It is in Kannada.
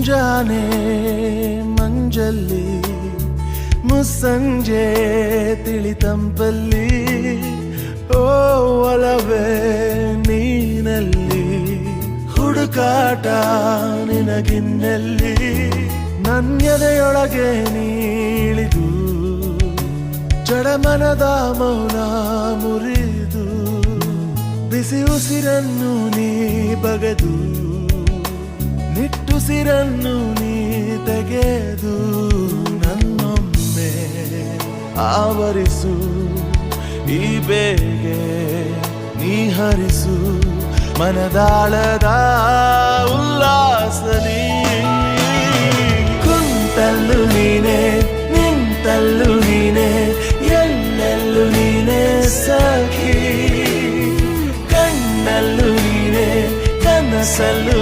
ಮುಂಜಾನೆ ಮಂಜಲ್ಲಿ ಮುಸ್ಸಂಜೆ ತಿಳಿತಂಪಲ್ಲಿ ಓ ಒಲವೇ ನೀನಲ್ಲಿ ಹುಡುಕಾಟ ನಿನಗಿನ್ನಲ್ಲಿ ನನ್ಯದೆಯೊಳಗೆ ನೀಳಿದು ಜಡಮನದ ಮೌನ ಮುರಿದು ಬಿಸಿ ಉಸಿರನ್ನು ನೀ ಬಗೆದು ನಿಟ್ಟುಸಿರನ್ನು ನೀ ತೆಗೆದು ನನ್ನೊಮ್ಮೆ ಆವರಿಸು ಈ ಬೇಗೆ ನೀ ಹರಿಸು ಮನದಾಳದ ಉಲ್ಲಾಸಲಿ ಕುಂತಲ್ಲು ನೀನೆ ನಿಂತಲ್ಲು ನೀನೆ ಎಲ್ಲೆಲ್ಲೂ ನೀನೆ ಸಖಿ ಕಣ್ಣಲ್ಲೂ ನೀನೆ ಕನಸಲ್ಲೂ